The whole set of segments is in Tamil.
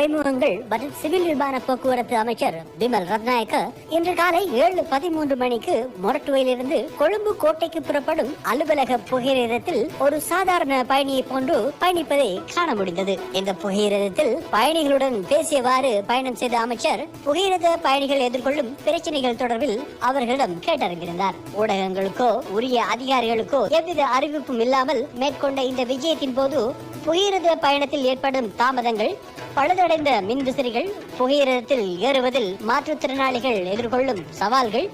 துறைமுகங்கள் மற்றும் சிவில் விமான போக்குவரத்து அமைச்சர் பிமல் ரத்நாயக்க இன்று காலை 7:13 மணிக்கு மொரட்டுவையிலிருந்து கொழும்பு கோட்டைக்கு புறப்படும் அலுவலக புகையிரதத்தில் ஒரு சாதாரண பயணியை போன்று பயணிப்பதை காண முடிந்தது. இந்த புகையிரதத்தில் பயணிகளுடன் பேசியவாறு பயணம் செய்த அமைச்சர் புகையிரத பயணிகள் எதிர்கொள்ளும் பிரச்சனைகள் தொடர்பில் அவர்களிடம் கேட்டறிந்திருந்தார். ஊடகங்களுக்கோ உரிய அதிகாரிகளுக்கோ எவ்வித அறிவிப்பும் இல்லாமல் மேற்கொண்ட இந்த விஜயத்தின் போது புகையிரத பயணத்தில் ஏற்படும் தாமதங்கள், பழுதடைந்த மின்விசிறிகள், புகையிரதத்தில் ஏறுவதில் மாற்றுத்திறனாளிகள் எதிர்கொள்ளும் சவால்கள்,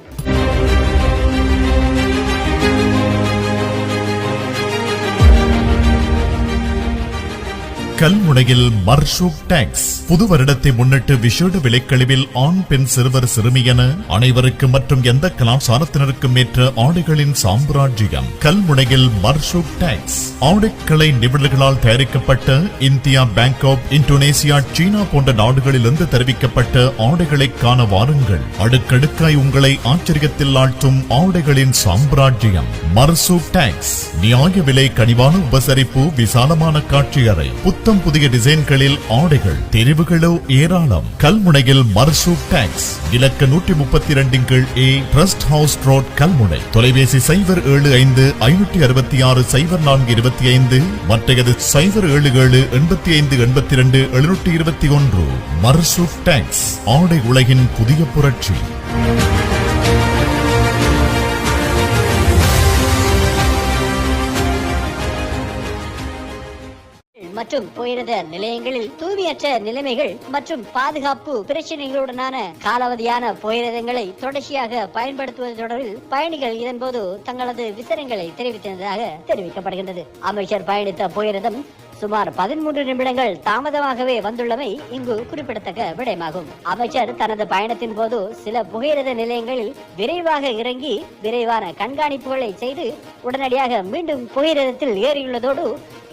கல்முனையில் மர்ஷூக் டாக்ஸ் புது வருடத்தை முன்னிட்டு விசேட விலைக்கழிவில் ஆண் பெண் சிறுவர் சிறுமி என அனைவருக்கும் மற்றும் எந்த கலாச்சாரத்தினருக்கும் ஏற்ற ஆடைகளின் சாம்ராஜ்யம் கல்முனையில் மர்ஷூக் டாக்ஸ். ஆடைக்கலை நிபுணர்களால் தயாரிக்கப்பட்ட இந்தியா, பேங்காக், இந்தோனேசியா, சீனா போன்ற நாடுகளிலிருந்து தெரிவிக்கப்பட்ட ஆடைகளை காண வாருங்கள். அடுக்கடுக்காய் உங்களை ஆச்சரியத்தில் ஆழ்த்தும் ஆடைகளின் சாம்ராஜ்யம் மர்ஷூக் டாக்ஸ். நியாய விலை, கனிவான உபசரிப்பு, விசாலமான காட்சி அறை, புத்தம் புதிய டிசைன்களில் ஆடைகள், தெரிவுகளோ ஏராளம். கல்முனையில் மர்ஷூக் டாக்ஸ். இலக்க 132 கீழ் A trust house road, Kalmunai. தொலைபேசி 075-566-0425 மற்றையது 077-8582-721. மர்ஷூக் டாக்ஸ், ஆடை உலகின் புதிய புரட்சி. மற்றும் புகையிரத நிலையங்களில் தூய்மையற்ற நிலைமைகள் மற்றும் பாதுகாப்பு பிரச்சனைகளுடனான காலாவதியான புகையிரதங்களை தொடர்ச்சியாக பயன்படுத்துவது தொடர்பில் பயணிகள் இதன்போது தங்களது விசரங்களை தெரிவித்ததாக தெரிவிக்கப்படுகின்றது. அமைச்சர் பயணித்த புகையிரதம் சுமார் 13 நிமிடங்கள் தாமதமாகவே வந்துள்ளமை இங்கு குறிப்பிடத்தக்க விடயமாகும். அமைச்சர் தனது பயணத்தின் போது சில புகையிரத நிலையங்களில் விரைவாக இறங்கி விரைவான கண்காணிப்புகளை செய்து உடனடியாக மீண்டும் புகையிரதத்தில் ஏறியுள்ளதோடு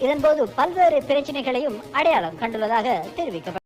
இதன்போது பல்வேறு பிரச்சனைகளையும் அடையாளம் கண்டுள்ளதாக தெரிவிக்கப்பட்டது.